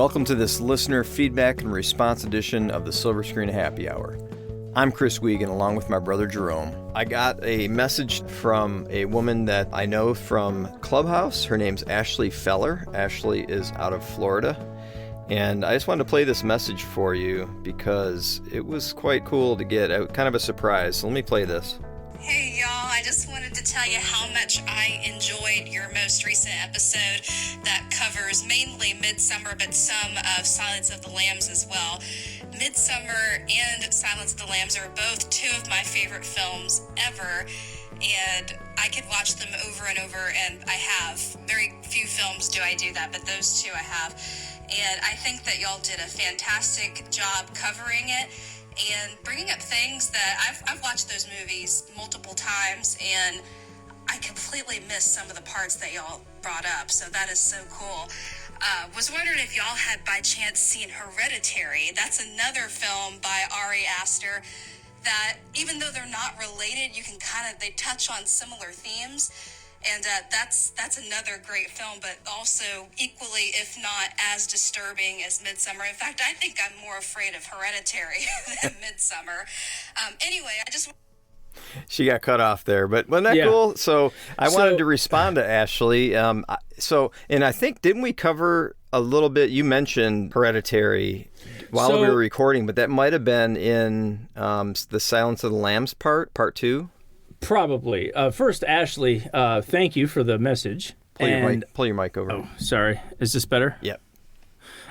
Welcome to this listener feedback and response edition of the Silver Screen Happy Hour. I'm Chris Wiegand, along with my brother Jerome. I got a message from a woman that I know from Clubhouse. Her name's Ashley Feller. Ashley is out of Florida. And I just wanted to play this message for you because it was quite cool to get, kind of a surprise. So let me play this. Hey y'all, I just wanted to tell you how much I enjoyed your most recent episode that covers mainly Midsommar, but some of Silence of the Lambs as well. Midsommar and Silence of the Lambs are both two of my favorite films ever, and I could watch them over and over, and I have. Very few films do I do that, but those two I have. And I think that y'all did a fantastic job covering it and bringing up things that I've watched those movies multiple times, and I completely missed some of the parts that y'all brought up, so that is so cool. Was wondering if y'all had by chance seen Hereditary. That's another film by Ari Aster that, even though they're not related, you can they touch on similar themes. And that's another great film, but also equally, if not as disturbing as Midsommar. In fact, I think I'm more afraid of Hereditary than Midsommar. Anyway, She got cut off there, but wasn't that cool? So I wanted to respond to Ashley. And I think, didn't we cover a little bit? You mentioned Hereditary while we were recording, but that might have been in the Silence of the Lambs part 2. Probably. First, Ashley, thank you for the message. Pull your mic over. Oh, sorry. Is this better? Yep.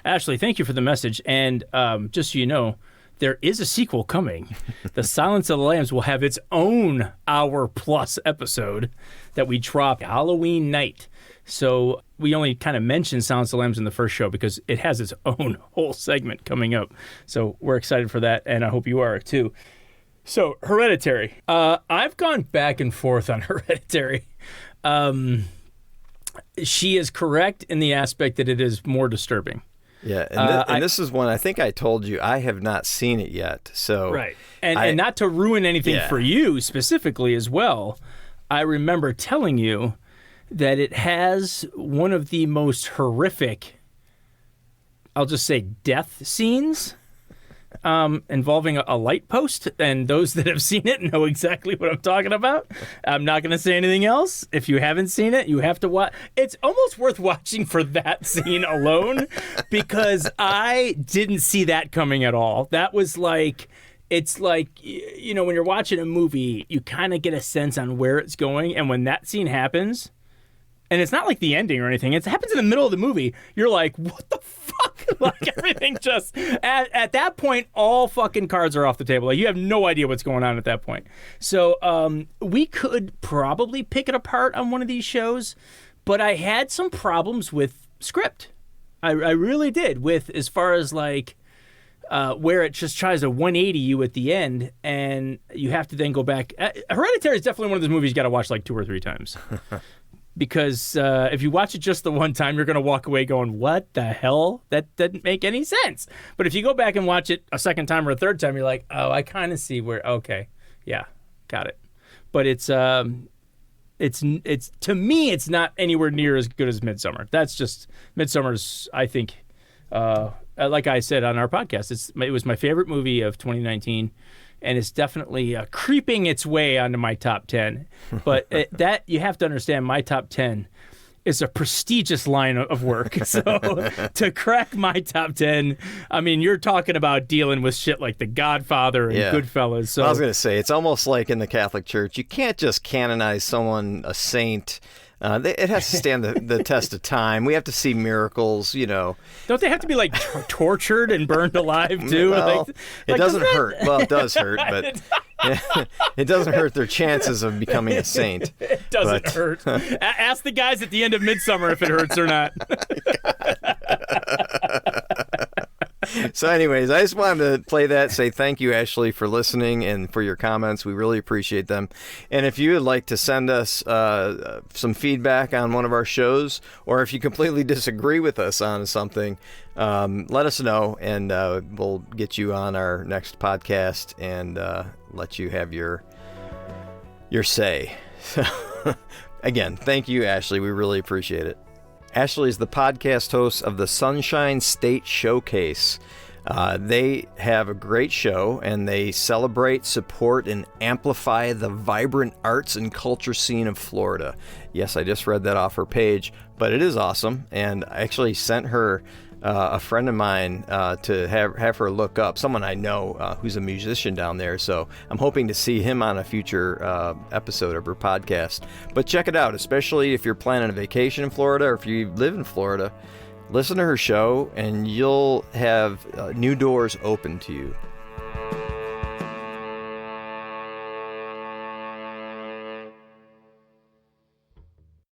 Ashley, thank you for the message. And just so you know, there is a sequel coming. The Silence of the Lambs will have its own hour-plus episode that we drop Halloween night. So we only kind of mentioned Silence of the Lambs in the first show because it has its own whole segment coming up. So we're excited for that, and I hope you are too. So, Hereditary. I've gone back and forth on Hereditary. She is correct in the aspect that it is more disturbing. Yeah, and this is one I think I told you I have not seen it yet. So right, and not to ruin anything for you specifically as well, I remember telling you that it has one of the most horrific, I'll just say, death scenes involving a light post, and those that have seen it know exactly what I'm talking about. I'm not going to say anything else. If you haven't seen it, you have to watch. It's almost worth watching for that scene alone, because I didn't see that coming at all. That was like, it's like, you know, when you're watching a movie, you kind of get a sense on where it's going, and when that scene happens, and it's not like the ending or anything, it happens in the middle of the movie, you're like, what the fuck? Like, everything just, at that point, all fucking cards are off the table. Like, you have no idea what's going on at that point. So we could probably pick it apart on one of these shows, but I had some problems with script. I really did, with as far as like where it just tries to 180 you at the end, and you have to then go back. Hereditary is definitely one of those movies you got to watch like 2 or 3 times. Because if you watch it just the one time, you're going to walk away going, what the hell? That didn't make any sense. But if you go back and watch it a second time or a third time, you're like, oh, I kind of see where, okay, yeah, got it. But it's to me, it's not anywhere near as good as Midsommar. That's just, Midsommar's, I think, like I said on our podcast, it was my favorite movie of 2019. And it's definitely creeping its way onto my top 10. But that, you have to understand, my top 10 is a prestigious line of work. So to crack my top 10, I mean, you're talking about dealing with shit like The Godfather and Goodfellas. So I was going to say, it's almost like in the Catholic Church, you can't just canonize someone a saint. It has to stand the test of time. We have to see miracles, you know. Don't they have to be like tortured and burned alive too? Well, it doesn't hurt. Well, it does hurt, but it doesn't hurt their chances of becoming a saint. It doesn't hurt. Ask the guys at the end of Midsommar if it hurts or not. So anyways, I just wanted to play that, say thank you, Ashley, for listening and for your comments. We really appreciate them. And if you would like to send us some feedback on one of our shows, or if you completely disagree with us on something, let us know, and we'll get you on our next podcast and let you have your say. So, again, thank you, Ashley. We really appreciate it. Ashley is the podcast host of the Sunshine State Showcase. They have a great show, and they celebrate, support, and amplify the vibrant arts and culture scene of Florida. Yes, I just read that off her page, but it is awesome, and I actually sent her a friend of mine to have her look up, someone I know who's a musician down there, so I'm hoping to see him on a future episode of her podcast. But check it out, especially if you're planning a vacation in Florida, or if you live in Florida. Listen to her show, and you'll have new doors open to you.